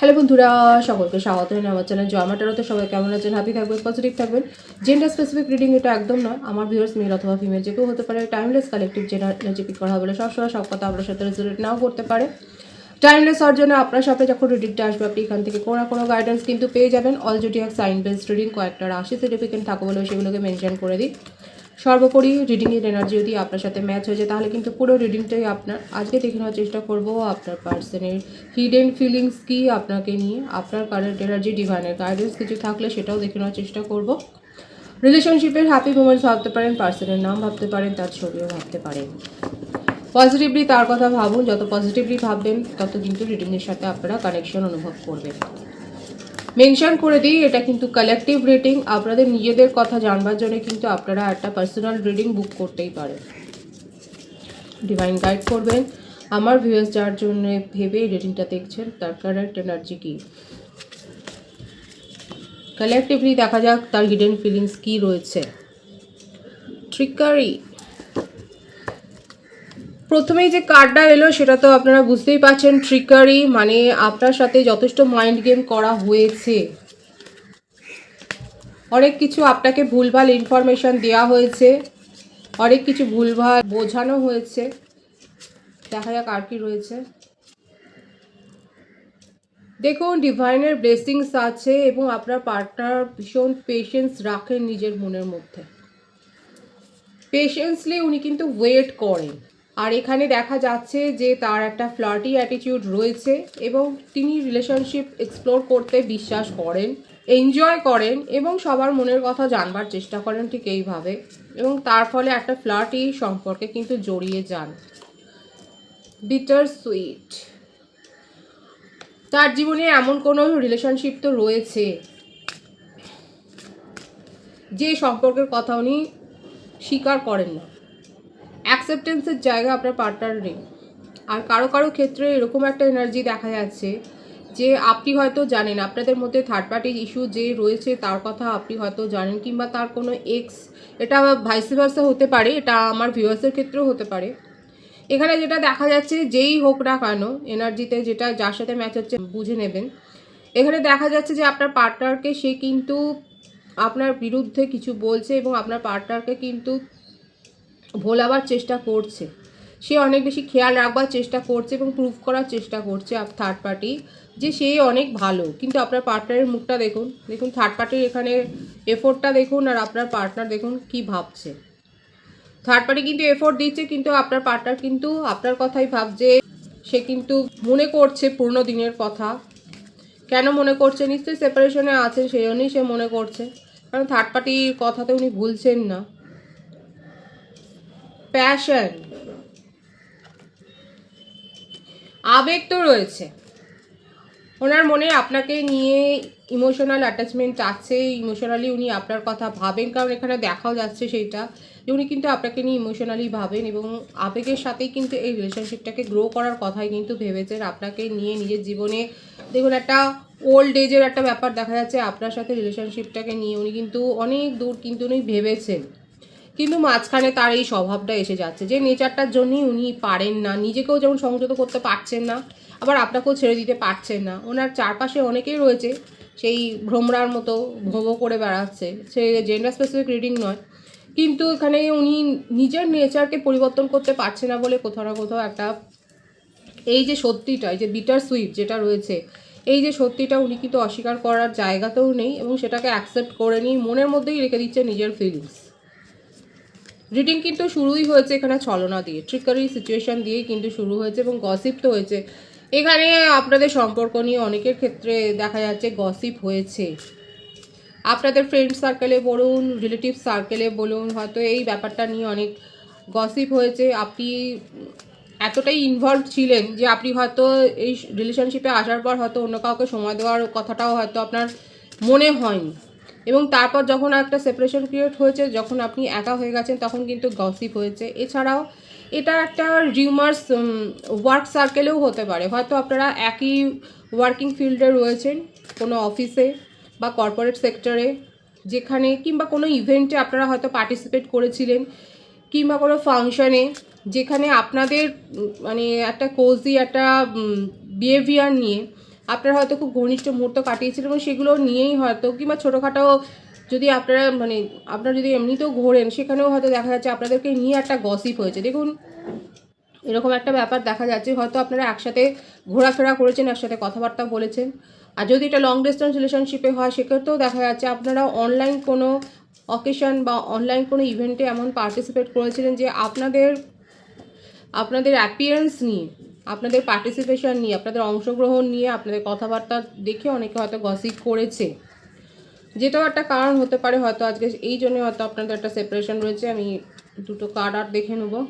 Hello বন্ধুরা, সকলকে স্বাগত জানাই আমার চ্যানেল জয়মা ট্যারোতে। সবাই কেমন আছেন? হ্যাপি থাকবেন, পজিটিভ থাকবেন। জেন্ডার স্পেসিফিক রিডিং এটা একদম নয়। আমার ভিউয়ার্স মেল অথবা ফিমেল যে কেউ হতে পারে। টাইমলেস কালেকটিভ যেটা এনার্জি পিক করা হবে বলে সবসময় সব কথা আপনার সাথে রেজোনেট নাও করতে পারে। টাইমলেস হওয়ার জন্য আপনার সাথে যখন রিডিংটা আসবে আপনি এখান থেকে কোনো না কোনো গাইডেন্স কিন্তু পেয়ে যাবেন। All zodiac sign based reading, কয়েকটা রাশি সার্টিফিকেট থাকো বলে সেগুলোকে মেনশন করে দিই। সর্বোপরি রিডিংয়ের এনার্জি যদি আপনার সাথে ম্যাচ হয়ে যায় তাহলে কিন্তু পুরো রিডিংটাই আপনার। আজকে দেখে নেওয়ার চেষ্টা করব আপনার পার্সনের হিডেন ফিলিংস কি আপনাকে নিয়ে, আপনার কারেন্ট এনার্জি, ডিভাইনের গাইডেন্স কিছু থাকলে সেটাও দেখে নেওয়ার চেষ্টা করব। রিলেশনশিপের হ্যাপি মোমেন্টস ভাবতে পারেন, পার্সনের নাম ভাবতে পারেন, তার ছবিও ভাবতে পারেন। পজিটিভলি তার কথা ভাবুন, যত পজিটিভলি ভাববেন তত কিন্তু রিডিংয়ের সাথে আপনারা কানেকশন অনুভব করবেন। মেনশন করে দিই, এটা কিন্তু কালেকটিভ রিডিং। আপনাদের নিজেদের কথা জানবার জন্য কিন্তু আপনারা একটা পার্সোনাল রিডিং বুক করতেই পারেন। ডিভাইন গাইড করবেন আমার ভিউয়ার্স যার জন্য ভেবে রিডিংটা দেখছেন তার কারেন্ট এনার্জি কি। কালেকটিভলি দেখা যাক তার হিডেন ফিলিংস কি রয়েছে। ট্রিকারি, প্রথমেই যে কার্ডটা এলো সেটা তো আপনারা বুঝতেই পারছেন। ট্রিকারি মানে আপনার সাথে যথেষ্ট মাইন্ড গেম করা হয়েছে, অনেক কিছু আপনাকে ভুলভাল ইনফরমেশন দেওয়া হয়েছে, অনেক কিছু ভুলভাল বোঝানো হয়েছে। দেখা যাক আর কি রয়েছে। দেখুন, ডিভাইনের ব্লেসিংস আছে এবং আপনার পার্টনার ভীষণ পেশেন্স রাখেন নিজের মনের মধ্যে। পেশেন্সলি উনি কিন্তু ওয়েট করেন। আর এখানে দেখা যাচ্ছে যে তার একটা ফ্লার্টি অ্যাটিটিউড রয়েছে এবং তিনি রিলেশনশিপ এক্সপ্লোর করতে বিশ্বাস করেন, এনজয় করেন এবং সবার মনের কথা জানবার চেষ্টা করেন ঠিক এইভাবে, এবং তার ফলে একটা ফ্লার্টি সম্পর্কে কিন্তু জড়িয়ে যান। বিটার সুইট, তার জীবনে এমন কোনো রিলেশনশিপ তো রয়েছে যে সম্পর্কের কথা উনি স্বীকার করেন না। অ্যাকসেপ্টেন্সের জায়গা আপনার পার্টনার নেই। আর কারো কারো ক্ষেত্রে এরকম একটা এনার্জি দেখা যাচ্ছে যে আপনি হয়তো জানেন আপনাদের মধ্যে থার্ড পার্টি ইস্যু যে রয়েছে তার কথা আপনি হয়তো জানেন, কিংবা তার কোনো এক্স, এটা ভাইস ভার্সা হতে পারে, এটা আমার ভিউয়ার্সের ক্ষেত্রেও হতে পারে। এখানে যেটা দেখা যাচ্ছে যেই হোক না কেন এনার্জিতে যেটা যার সাথে ম্যাচ হচ্ছে বুঝে নেবেন। এখানে দেখা যাচ্ছে যে আপনার পার্টনারকে সে কিন্তু আপনার বিরুদ্ধে কিছু বলছে এবং আপনার পার্টনারকে কিন্তু ভোলাবার চেষ্টা করছে। সে অনেক বেশি খেয়াল রাখবার চেষ্টা করছে এবং প্রুভ করার চেষ্টা করছে থার্ড পার্টি যে সে অনেক ভালো। কিন্তু আপনার পার্টনারের মুখটা দেখুন, দেখুন থার্ড পার্টির এখানে এফোর্টটা দেখুন, আর আপনার পার্টনার দেখুন কি ভাবছে। থার্ড পার্টি কিন্তু এফোর্ট দিচ্ছে কিন্তু আপনার পার্টনার কিন্তু আপনার কথাই ভাবছে। সে কিন্তু মনে করছে পুরনো দিনের কথা। কেন মনে করছে? নিশ্চয়ই সেপারেশনে আছেন সেই জন্যই সে মনে করছে, কারণ থার্ড পার্টির কথাতে উনি ভুলছেন না। প্যাশন, আবেগ তো রয়েছে ওনার মনে, আপনাকে নিয়ে ইমোশনাল অ্যাটাচমেন্ট আছে। ইমোশনালি উনি আপনার কথা ভাবেন, কারণ এখানে দেখাও যাচ্ছে সেইটা যে উনি কিন্তু আপনাকে নিয়ে ইমোশনালি ভাবেন এবং আবেগের সাথেই কিন্তু এই রিলেশনশিপটাকে গ্রো করার কথাই কিন্তু ভেবেছেন আপনাকে নিয়ে নিজের জীবনে। দেখুন, একটা ওল্ড এজের একটা ব্যাপার দেখা যাচ্ছে আপনার সাথে রিলেশনশিপটাকে নিয়ে উনি কিন্তু অনেক দূর কিন্তু উনি ভেবেছেন, কিন্তু মাঝখানে তার এই স্বভাবটা এসে যাচ্ছে যে নেচারটার জন্যই উনি পারেন না, নিজেকেও যেমন সংযত করতে পারছেন না, আবার আপনাকেও ছেড়ে দিতে পারছেন না। ওনার চারপাশে অনেকেই রয়েছে সেই ভ্রমরার মতো ভোগ করে বেড়াচ্ছে, সে জেন্ডার স্পেসিফিক রিডিং নয়, কিন্তু এখানে উনি নিজের নেচারকে পরিবর্তন করতে পারছে না বলে কোথাও না কোথাও একটা এই যে সত্যিটা, এই যে বিটার সুইট যেটা রয়েছে, এই যে সত্যিটা উনি কিন্তু অস্বীকার করার জায়গাতেও নেই এবং সেটাকে অ্যাকসেপ্ট করে নিয়ে মনের মধ্যেই রেখে দিচ্ছে নিজের ফিলিংস। রিডিং কিন্তু শুরুই হয়েছে এখানে ছলনা দিয়ে, ট্রিকারি সিচুয়েশান দিয়েই কিন্তু শুরু হয়েছে এবং গসিপ তো হয়েছে। এখানে আপনাদের সম্পর্ক নিয়ে অনেকের ক্ষেত্রে দেখা যাচ্ছে গসিপ হয়েছে। আপনাদের ফ্রেন্ড সার্কেলে বলুন, রিলেটিভ সার্কেলে বলুন, হয়তো এই ব্যাপারটা নিয়ে অনেক গসিপ হয়েছে। আপনি এতটাই ইনভলভ ছিলেন যে আপনি হয়তো এই রিলেশনশিপে আসার পর হয়তো অন্য কাউকে সময় দেওয়ার কথাটাও হয়তো আপনার মনে হয়নি, এবং তারপর যখন একটা সেপারেশন ক্রিয়েট হয়েছে, যখন আপনি একা হয়ে গেছেন, তখন কিন্তু গসিপ হয়েছে। এছাড়াও এটা একটা রিউমার্স ওয়ার্ক সার্কেলেও হতে পারে, হয়তো আপনারা একই ওয়ার্কিং ফিল্ডে রয়েছেন, কোনো অফিসে বা কর্পোরেট সেক্টরে, যেখানে কিংবা কোনো ইভেন্টে আপনারা হয়তো পার্টিসিপেট করেছিলেন, কিংবা কোনো ফাংশানে যেখানে আপনাদের মানে একটা কোজি একটা বিহেভিয়ার নিয়ে আপনারা হয়তো খুব ঘনিষ্ঠ মুহূর্ত কাটিয়েছিলেন এবং সেগুলো নিয়েই হয়তো কিংবা ছোটোখাটো যদি আপনারা মানে আপনারা যদি এমনিতেও ঘোরেন সেখানেও হয়তো দেখা যাচ্ছে আপনাদেরকে নিয়ে একটা গসিপ হয়েছে। দেখুন এরকম একটা ব্যাপার দেখা যাচ্ছে, হয়তো আপনারা একসাথে ঘোরাফেরা করেছেন, একসাথে কথাবার্তা বলেছেন। আর যদি এটা লং ডিস্টেন্স রিলেশনশিপে হয় সেক্ষেত্রেও দেখা যাচ্ছে আপনারা অনলাইন কোনো অকেশন বা অনলাইন কোনো ইভেন্টে এমন পার্টিসিপেট করেছিলেন যে আপনাদের অ্যাপিয়ারেন্স নিয়ে, আপনাদের পার্টিসিপেশন নিয়ে, আপনাদের অংশগ্রহণ নিয়ে, আপনাদের কথাবার্তা দেখে অনেকে হয়তো গসিপ করেছে, যেটাও একটা কারণ হতে পারে। হয়তো আজকে এই জন্য হয়তো আপনাদের একটা সেপারেশন রয়েছে। আমি দুটো কার্ড আর দেখে নেবো।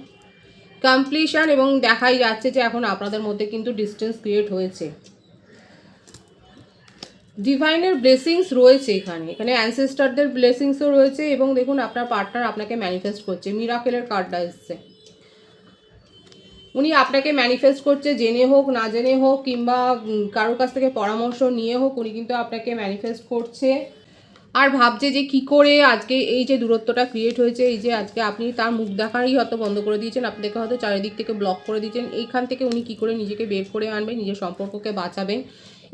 কমপ্লিশন, এবং দেখাই যাচ্ছে যে এখন আপনাদের মধ্যে কিন্তু ডিস্টেন্স ক্রিয়েট হয়েছে। ডিভাইনের ব্লেসিংস রয়েছে এখানে অ্যানসেস্টারদের ব্লেসিংসও রয়েছে, এবং দেখুন আপনার পার্টনার আপনাকে ম্যানিফেস্ট করছে। মিরাকেলের কার্ডটা এসছে, উনি আপনাকে ম্যানিফেস্ট করছে, জেনে হোক না জেনে হোক কিংবা কারোর কাছ থেকে পরামর্শ নিয়ে হোক, উনি কিন্তু আপনাকে ম্যানিফেস্ট করছে আর ভাবছে যে কি করে আজকে এই যে দূরত্বটা ক্রিয়েট হয়েছে, এই যে আজকে আপনি তার মুখ দেখারই হয়তো বন্ধ করে দিয়েছেন, আপনাকে হয়তো চারিদিক থেকে ব্লক করে দিয়েছেন, এইখান থেকে উনি কি করে নিজেকে বের করে আনবেন, নিজের সম্পর্ককে বাঁচাবেন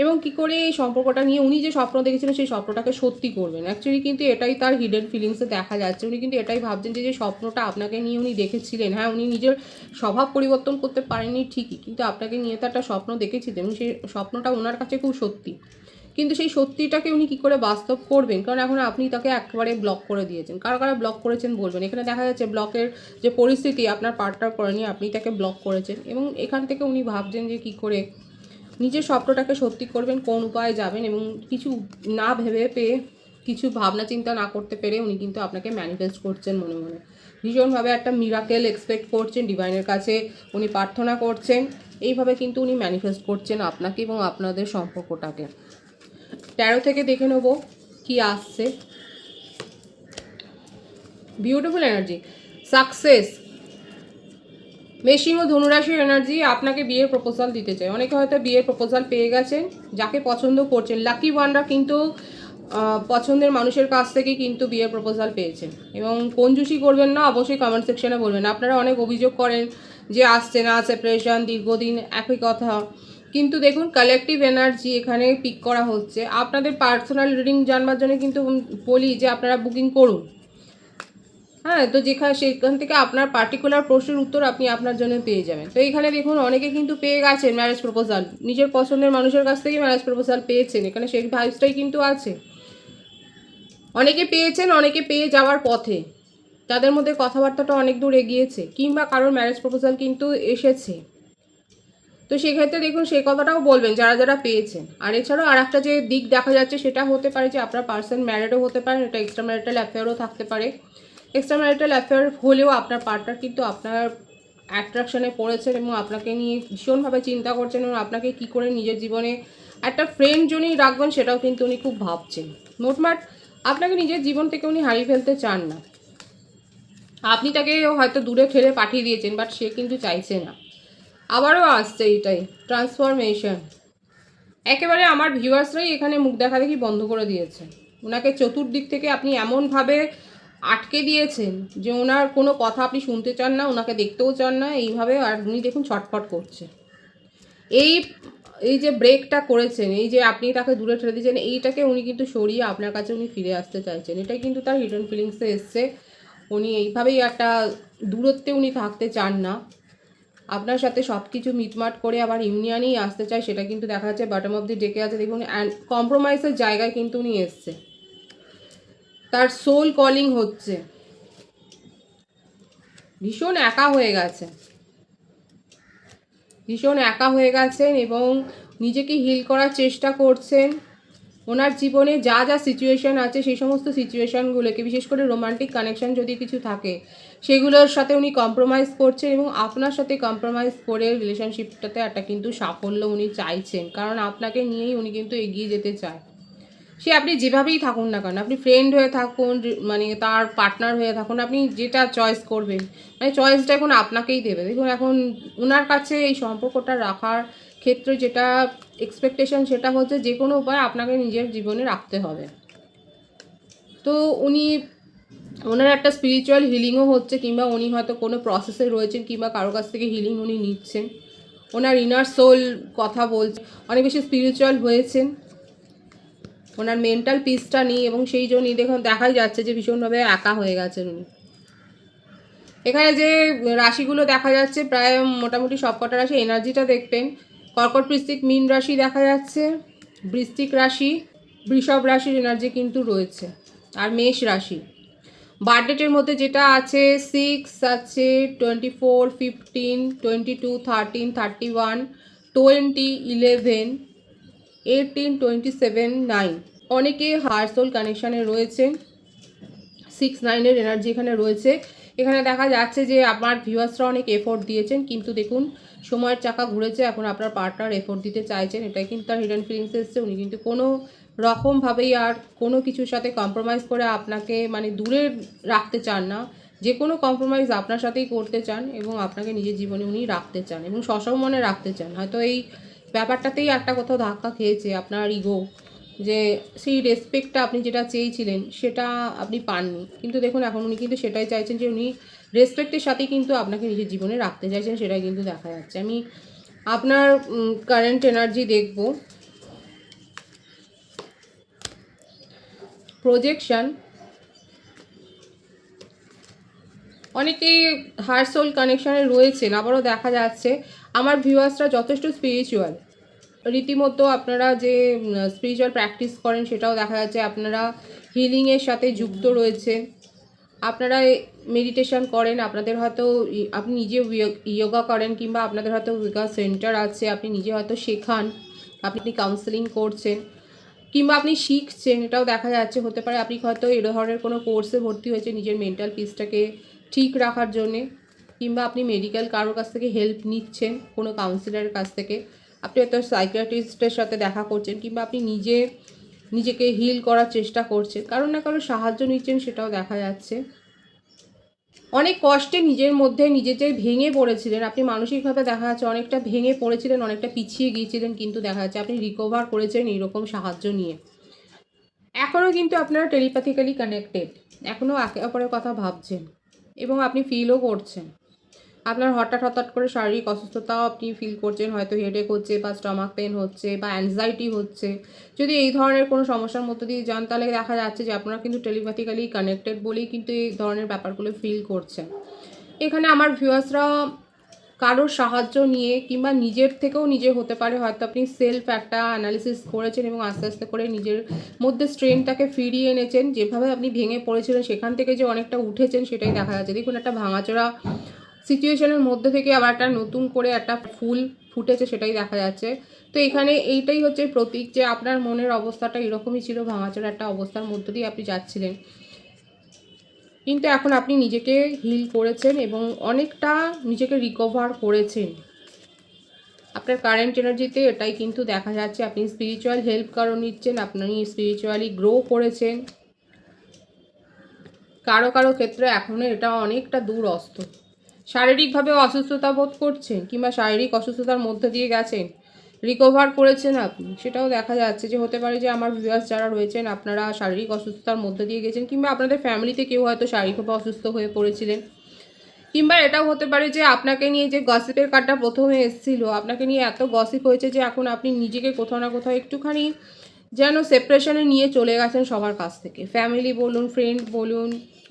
এবং কি করে এই সম্পর্কটা নিয়ে উনি যে স্বপ্ন দেখেছিলেন সেই স্বপ্নটাকে সত্যি করবেন। অ্যাকচুয়ালি কিন্তু এটাই তার হিডেন ফিলিংসে দেখা যাচ্ছে। উনি কিন্তু এটাই ভাবছেন যে স্বপ্নটা আপনাকে নিয়ে উনি দেখেছিলেন, হ্যাঁ উনি নিজের স্বভাব পরিবর্তন করতে পারেননি ঠিকই, কিন্তু আপনাকে নিয়ে তো একটা স্বপ্ন দেখেছিলেন এবং সেই স্বপ্নটা ওনার কাছে খুব সত্যি। কিন্তু সেই সত্যিটাকে উনি কী করে বাস্তব করবেন, কারণ এখন আপনি তাকে একেবারে ব্লক করে দিয়েছেন। কারা কারা ব্লক করেছেন বলবেন। এখানে দেখা যাচ্ছে ব্লকের যে পরিস্থিতি আপনার পার্টনার করেনি, আপনি তাকে ব্লক করেছেন এবং এখান থেকে উনি ভাবছেন যে কী করে নিজের স্বপ্নটাকে সত্যি করবেন, কোন উপায়ে যাবেন, এবং কিছু না ভেবে পেয়ে, কিছু ভাবনা চিন্তা না করতে পেরে উনি কিন্তু আপনাকে ম্যানিফেস্ট করছেন মনে মনে। ভীষণভাবে একটা মিরাকেল এক্সপেক্ট করছেন, ডিভাইনের কাছে উনি প্রার্থনা করছেন। এইভাবে কিন্তু উনি ম্যানিফেস্ট করছেন আপনাকে এবং আপনাদের সম্পর্কটাকে। 13 থেকে দেখে নেব কি আসছে। বিউটিফুল এনার্জি, সাকসেস, মেশিং ও ধনুরাশির এনার্জি আপনাকে বিয়ের প্রপোজাল দিতে চায়। অনেকে হয়তো বিয়ের প্রপোজাল পেয়ে গেছেন, যাকে পছন্দ করছেন। লাকি ওয়ানরা কিন্তু পছন্দের মানুষের কাছ থেকে কিন্তু বিয়ের প্রপোজাল পেয়েছেন, এবং কঞ্জুসি করবেন না, অবশ্যই কমেন্ট সেকশনে বলবেন। আপনারা অনেক অভিযোগ করেন যে আসছে না, সেপারেশন দীর্ঘদিন, একই কথা। কিন্তু দেখুন কালেকটিভ এনার্জি এখানে পিক করা হচ্ছে। আপনাদের পার্সোনাল রিডিং জানবার জন্য কিন্তু বলি যে আপনারা বুকিং করুন, হ্যাঁ, তো সেখান থেকে আপনার পার্টিকুলার প্রশ্নের উত্তর আপনি আপনার জন্য পেয়ে যাবেন। তো এখানে দেখুন অনেকে কিন্তু পেয়ে গেছেন ম্যারেজ প্রপোজাল, নিজের পছন্দের মানুষের কাছ থেকে ম্যারেজ প্রপোজাল পেয়েছেন। এখানে সেই ভাইবসটাই কিন্তু আছে। অনেকে পেয়েছেন, অনেকে পেয়ে যাওয়ার পথে, তাদের মধ্যে কথাবার্তাটা অনেক দূর এগিয়েছে, কিংবা কারোর ম্যারেজ প্রপোজাল কিন্তু এসেছে। তো সেক্ষেত্রে দেখুন সেই কথাটাও বলবেন যারা যারা পেয়েছেন। আর এছাড়াও আর একটা যে দিক দেখা যাচ্ছে সেটা হতে পারে যে আপনার পার্সন ম্যারিডও হতে পারে, এটা এক্সট্রা ম্যারিটাল অ্যাফেয়ারও থাকতে পারে। এক্সট্রা ম্যারিটাল অ্যাফেয়ার হলেও আপনার পার্টনার কিন্তু আপনার অ্যাট্রাকশনে পড়েছেন এবং আপনাকে নিয়ে ভীষণভাবে চিন্তা করছেন, এবং আপনাকে কি করে নিজের জীবনে একটা ফ্রেন্ড জোনেই রাখবেন সেটাও কিন্তু উনি খুব ভাবছেন। মোটমাট আপনাকে নিজের জীবন থেকে উনি হারিয়ে ফেলতে চান না। আপনি তাকে হয়তো দূরে ঠেলে পাঠিয়ে দিয়েছেন, বাট সে কিন্তু চাইছে না। আবারও আসছে এইটাই, ট্রান্সফরমেশন। একেবারে আমার ভিউয়ার্সরাই এখানে মুখ দেখা দেখি বন্ধ করে দিয়েছে। ওনাকে চতুর্দিক থেকে আপনি এমনভাবে আটকে দিয়েছেন যে ওনার কোনো কথা আপনি শুনতে চান না, ওনাকে দেখতেও চান না, এইভাবে। আর উনি দেখুন ছটফট করছে। এই এই যে ব্রেকটা করেছেন, এই যে আপনি তাকে দূরে ঠেলে দিয়েছেন, এইটাকে উনি কিন্তু সরিয়ে আপনার কাছে উনি ফিরে আসতে চাইছেন। এটাই কিন্তু তার হিডেন ফিলিংসে এসছে। উনি এইভাবেই একটা দূরত্বে উনি থাকতে চান না, আপনার সাথে সব কিছু মিটমাট করে আবার ইউনিয়নেই আসতে চায়। সেটা কিন্তু দেখা যাচ্ছে বটম অফ দি ডেকে আছে দেখুন। অ্যান্ড কম্প্রোমাইজের জায়গায় কিন্তু উনি এসছে, তার সোল কলিং হচ্ছে। ভীষণ একা হয়ে গেছে, ভীষণ একা হয়ে গেছেন এবং নিজেকে হিল করার চেষ্টা করছেন। ওনার জীবনে যা যা সিচুয়েশান আছে সেই সমস্ত সিচুয়েশানগুলোকে, বিশেষ করে রোমান্টিক কানেকশান যদি কিছু থাকে সেগুলোর সাথে উনি কম্প্রোমাইজ করছেন, এবং আপনার সাথে কম্প্রোমাইজ করে রিলেশনশিপটাতে একটা কিন্তু সাফল্য উনি চাইছেন, কারণ আপনাকে নিয়েই উনি কিন্তু এগিয়ে যেতে চায়। সে আপনি যেভাবেই থাকুন না কেন, আপনি ফ্রেন্ড হয়ে থাকুন, মানে তার পার্টনার হয়ে থাকুন, আপনি যেটা চয়েস করবেন, মানে চয়েসটা এখন আপনাকেই দেবে। দেখুন এখন ওনার কাছে এই সম্পর্কটা রাখার ক্ষেত্রে যেটা এক্সপেকটেশন সেটা হচ্ছে যে কোনো উপায় আপনাকে নিজের জীবনে রাখতে হবে। তো উনি, ওনার একটা স্পিরিচুয়াল হিলিংও হচ্ছে, কিংবা উনি হয়তো কোনো প্রসেসে রয়েছেন, কিংবা কারো কাছ থেকে হিলিং উনি নিচ্ছেন। ওনার ইনার সোল কথা বলছে, অনেক বেশি স্পিরিচুয়াল হয়েছেন, ওনার মেন্টাল পিসটা নেই এবং সেই জন্যই দেখুন দেখাই যাচ্ছে যে ভীষণভাবে একা হয়ে গেছেন উনি। এখানে যে রাশিগুলো দেখা যাচ্ছে প্রায় মোটামুটি সবকটা রাশি এনার্জিটা দেখবেন। কর্কট, বৃশ্চিক, মীন রাশি দেখা যাচ্ছে, বৃশ্চিক রাশি, বৃষভ রাশির এনার্জি কিন্তু রয়েছে, আর মেষ রাশি। বার্থডেটের মধ্যে যেটা আছে 6 আছে, 24, 15, 22, 13, 31, 20, 11, 18, 27, 9। অনেকে হার্ট সোল কানেকশানে রয়েছে, 6, 9-এর এনার্জি এখানে রয়েছে। এখানে দেখা যাচ্ছে যে আমার ভিউয়ার্সরা অনেক এফোর্ট দিয়েছেন, কিন্তু দেখুন সময়ের চাকা ঘুরেছে, এখন আপনার পার্টনার এফোর্ট দিতে চাইছেন, এটাই কিন্তু তার হিডেন ফিলিংস এসছে। উনি কিন্তু কোনো রকমভাবেই আর কোনো কিছুর সাথে কম্প্রোমাইজ করে আপনাকে মানে দূরে রাখতে চান না, যে কোনো কম্প্রোমাইজ আপনার সাথেই করতে চান এবং আপনাকে নিজের জীবনে উনি রাখতে চান এবং সসম্মানে রাখতে চান। হয়তো এই ব্যাপারটাতেই একটা কোথাও ধাক্কা খেয়েছে আপনার ইগো, যে সেই রেসপেক্টটা আপনি যেটা চেয়েছিলেন সেটা আপনি পাননি, কিন্তু দেখুন এখন উনি কিন্তু সেটাই চাইছেন যে উনি রেসপেক্টের সাথেই কিন্তু আপনাকে নিজের জীবনে রাখতে চাইছেন, সেটাই কিন্তু দেখা যাচ্ছে। আমি আপনার কারেন্ট এনার্জি দেখব। প্রজেকশন, অনেকেই হার্ট সোল কানেকশানে রয়েছেন, আবারও দেখা যাচ্ছে আমার ভিউয়ার্সরা যথেষ্ট স্পিরিচুয়াল, রীতিমতো আপনারা যে স্পিরিচুয়াল প্র্যাকটিস করেন সেটাও দেখা যাচ্ছে, আপনারা হিলিংয়ের সাথে যুক্ত রয়েছে, আপনারা মেডিটেশন করেন, আপনাদের হয়তো আপনি নিজে ইয়োগা করেন, কিংবা আপনাদের হয়তো ইয়োগা সেন্টার আছে, আপনি নিজে হয়তো শেখান, আপনি কাউন্সেলিং করছেন, কিংবা আপনি শিখছেন, এটাও দেখা যাচ্ছে। হতে পারে আপনি হয়তো এ ধরনের কোনো কোর্সে ভর্তি হয়েছে নিজের মেন্টাল পিসটাকে ঠিক রাখার জন্যে, কিংবা আপনি মেডিকেল কারোর কাছ থেকে হেল্প নিচ্ছেন, কোনো কাউন্সিলারের কাছ থেকে, আপনি হয়তো সাইকিয়াট্রিস্টের সাথে দেখা করছেন, কিংবা আপনি নিজেকে হিল করার চেষ্টা করছেন, কারণ না কারো সাহায্য নিচ্ছেন, সেটাও দেখা যাচ্ছে। অনেক কষ্টে নিজের মধ্যে নিজে যে ভেঙে পড়েছিলেন, আপনি মানসিকভাবে দেখা যাচ্ছে অনেকটা ভেঙে পড়েছিলেন, অনেকটা পিছিয়ে গিয়েছিলেন, কিন্তু দেখা যাচ্ছে আপনি রিকভার করেছেন এইরকম সাহায্য নিয়ে। এখনও কিন্তু আপনারা টেলিপ্যাথিক্যালি কানেক্টেড, এখনও একে অপরের কথা ভাবছেন এবং আপনি ফিলও করছেন। আপনার হঠাৎ করে শারীরিক অসুস্থতাও আপনি ফিল করছেন, হয়তো হেডেক হচ্ছে বা স্টমাক পেন হচ্ছে বা অ্যাংজাইটি হচ্ছে। যদি এই ধরনের কোনো সমস্যার মধ্যে দিয়ে যান, তাহলে দেখা যাচ্ছে যে আপনারা কিন্তু টেলিপ্যাথিক্যালি কানেক্টেড বলেই কিন্তু এই ধরনের ব্যাপারগুলো ফিল করছেন। এখানে আমার ভিউয়ার্সরা কারোর সাহায্য নিয়ে কিংবা নিজের থেকেও নিজে হতে পারে, হয়তো আপনি সেলফ একটা অ্যানালিসিস করেছেন এবং আস্তে আস্তে করে নিজের মধ্যে স্ট্রেংথটাকে ফিরিয়ে এনেছেন। যেভাবে আপনি ভেঙে পড়েছিলেন সেখান থেকে যে অনেকটা উঠেছেন সেটাই দেখা যাচ্ছে। দেখুন একটা ভাঙাচোরা সিচুয়েশনের মধ্যে থেকে আবার একটা নতুন করে একটা ফুল ফুটেছে, সেটাই দেখা যাচ্ছে। তো এখানে এইটাই হচ্ছে প্রতীক যে আপনার মনের অবস্থাটা এরকমই ছিল, ভাঙাচোরা একটা অবস্থার মধ্য দিয়ে আপনি যাচ্ছিলেন, কিন্তু এখন আপনি নিজেকে হিল করেছেন এবং অনেকটা নিজেকে রিকভার করেছেন। আপনার কারেন্ট এনার্জিতে এটাই কিন্তু দেখা যাচ্ছে। আপনি স্পিরিচুয়াল হেল্প কারো নিচ্ছেন, আপনি স্পিরিচুয়ালি গ্রো করেছেন। কারো ক্ষেত্রে এখনও এটা অনেকটা দূরস্থ। শারীরিকভাবে অসুস্থতা বোধ করছেন কিংবা শারীরিক অসুস্থতার মধ্যে দিয়ে গেছেন, রিকভার করেছেন আপনি, সেটাও দেখা যাচ্ছে। যে হতে পারে যে আমার ভিউয়ার্স যারা রয়েছেন আপনারা শারীরিক অসুস্থতার মধ্যে দিয়ে গেছেন, কিংবা আপনাদের ফ্যামিলিতে কেউ হয়তো শারীরিকভাবে অসুস্থ হয়ে পড়েছিলেন, কিংবা এটাও হতে পারে যে আপনাকে নিয়ে যে গসিপের কার্ডটা প্রথমে এসেছিলো, আপনাকে নিয়ে এত গসিপ হয়েছে যে এখন আপনি নিজেকে কোথাও না কোথাও একটুখানি যেন সেপারেশনে নিয়ে চলে গেছেন সবার কাছ থেকে। ফ্যামিলি বলুন, ফ্রেন্ড বলুন,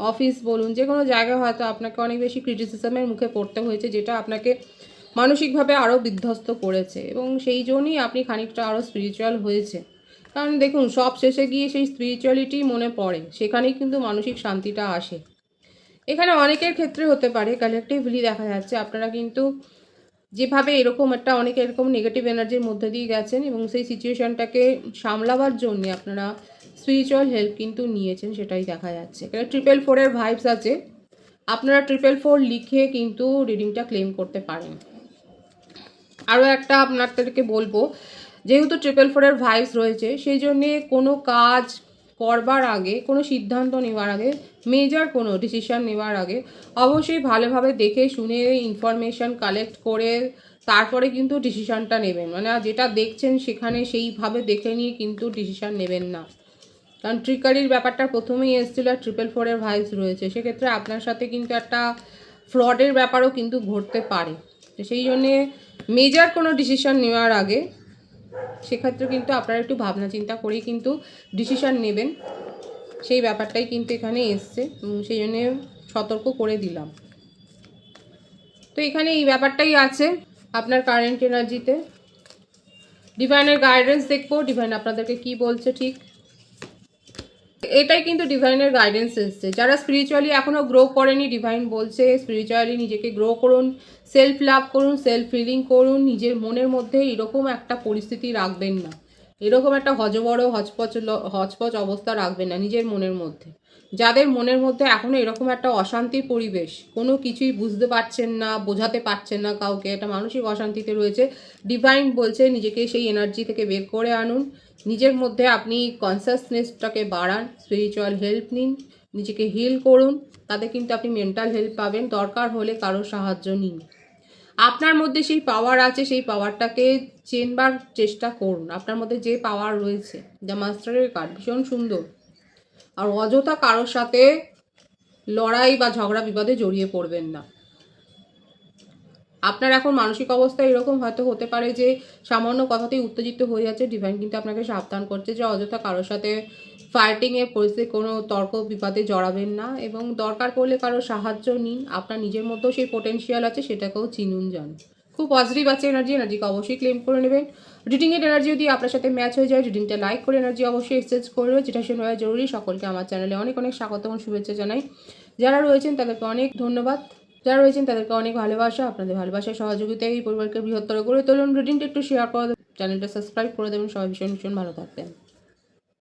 অফিস বলুন, যে কোনো জায়গায় হয়তো আপনাকে অনেক বেশি ক্রিটিসিজমের মুখে পড়তে হয়েছে, যেটা আপনাকে মানসিকভাবে আরও বিধ্বস্ত করেছে এবং সেই জন্যই আপনি খানিকটা আরও স্পিরিচুয়াল হয়েছে। কারণ দেখুন সব শেষে গিয়ে সেই স্পিরিচুয়ালিটি মনে পড়ে, সেখানেই কিন্তু মানসিক শান্তিটা আসে। এখানে অনেকের ক্ষেত্রে হতে পারে কালেকটিভলি দেখা যাচ্ছে আপনারা কিন্তু যেভাবে এরকম একটা অনেকে এরকম নেগেটিভ এনার্জির মধ্যে দিয়ে গেছেন এবং সেই সিচুয়েশনটাকে সামলাবার জন্য আপনারা স্পিরিচুয়াল হেল্প কিন্তু নিয়েছেন, সেটাই দেখা যাচ্ছে। এখানে 444-এর ভাইবস আছে, আপনারা 444 লিখে কিন্তু রিডিংটা ক্লেম করতে পারেন। আরও একটা আপনাদেরকে বলবো, যেহেতু 444-এর ভাইবস রয়েছে সেই জন্যে কোনো কাজ করবার আগে, কোনো সিদ্ধান্ত নেওয়ার আগে, মেজর কোনো ডিসিশান নেওয়ার আগে অবশ্যই ভালোভাবে দেখে শুনে ইনফরমেশান কালেক্ট করে তারপরে কিন্তু ডিসিশানটা নেবেন। মানে যেটা দেখছেন সেখানে সেইভাবে দেখে নিয়ে কিন্তু ডিসিশান নেবেন না, কারণ ট্রিকারির ব্যাপারটা প্রথমেই এসেছিল আর 444-এর ভাইবস রয়েছে, সেক্ষেত্রে আপনার সাথে কিন্তু একটা ফ্রডের ব্যাপারও কিন্তু ঘটতে পারে। তো সেই জন্যে মেজর কোনো ডিসিশন নেওয়ার আগে সেক্ষেত্রে কিন্তু আপনারা একটু ভাবনা চিন্তা করেই কিন্তু ডিসিশন নেবেন, সেই ব্যাপারটাই কিন্তু এখানে এসছে, সেই জন্য সতর্ক করে দিলাম। তো এখানে এই ব্যাপারটাই আছে আপনার কারেন্ট এনার্জিতে। ডিভাইনের গাইডেন্স দেখবো, ডিভাইন আপনাদেরকে কি বলছে ঠিক এটাই কিন্তু ডিভাইনের গাইডেন্স এসছে। যারা স্পিরিচুয়ালি এখনও গ্রো করেনি, ডিভাইন বলছে স্পিরিচুয়ালি নিজেকে গ্রো করুন, সেলফ লাভ করুন, সেলফ ফিলিং করুন। নিজের মনের মধ্যে এরকম একটা পরিস্থিতি রাখবেন না, এরকম একটা হজবড় হচপচ অবস্থা রাখবেন না নিজের মনের মধ্যে। যাদের মনের মধ্যে এখনও এরকম একটা অশান্তির পরিবেশ, কোনো কিছুই বুঝতে পারছেন না, বোঝাতে পারছেন না কাউকে, একটা মানসিক অশান্তিতে রয়েছে, ডিভাইন বলছে নিজেকে সেই এনার্জি থেকে বের করে আনুন। নিজের মধ্যে আপনি কনসাসনেসটাকে বাড়ান, স্পিরিচুয়াল হেল্প নিন, নিজেকে হিল করুন, তাতে কিন্তু আপনি মেন্টাল হেল্প পাবেন। দরকার হলে কারোর সাহায্য নিন। আপনার মধ্যে সেই পাওয়ার আছে, সেই পাওয়ারটাকে চেনবার চেষ্টা করুন। আপনার মধ্যে যে পাওয়ার রয়েছে, দ্য মাস্টারের কার্ড ভীষণ সুন্দর। আর অযথা কারোর সাথে লড়াই বা ঝগড়া বিবাদে জড়িয়ে পড়বেন না। আপনার এখন মানসিক অবস্থা এরকম হয়তো হতে পারে যে সামান্য কথাতেই উত্তেজিত হয়ে যাচ্ছে। ডিভাইন কিন্তু আপনাকে সাবধান করছে যে অযথা কারোর সাথে ফাইটিংয়ে পরিস্থিতি কোনো তর্ক বিবাদে জড়াবেন না, এবং দরকার পড়লে কারোর সাহায্য নিন। আপনার নিজের মধ্যেও সেই পোটেনশিয়াল আছে, সেটাকেও চিনুন যান। খুব পজিটিভ আছে এনার্জিকে অবশ্যই ক্লেম করে নেবেন। রিডিংয়ের এনার্জি যদি আপনার সাথে ম্যাচ হয়ে যায়, রিডিংটা লাইক করে এনার্জি অবশ্যই এক্সচেঞ্জ করবে, যেটা শোনা জরুরি। সকলকে আমার চ্যানেলে অনেক অনেক স্বাগত এবং শুভেচ্ছা জানাই। যারা রয়েছেন তাদেরকে অনেক ধন্যবাদ, যারা রয়েছেন তাদেরকে অনেক ভালোবাসা। আপনাদের ভালোবাসার সহযোগিতায় এই পরিবারকে বৃহত্তর করে তুলুন। রিডিংটা একটু শেয়ার করে দেবেন, চ্যানেলটা সাবস্ক্রাইব করে দেবেন। সবাই ভীষণ ভীষণ ভালো থাকবেন।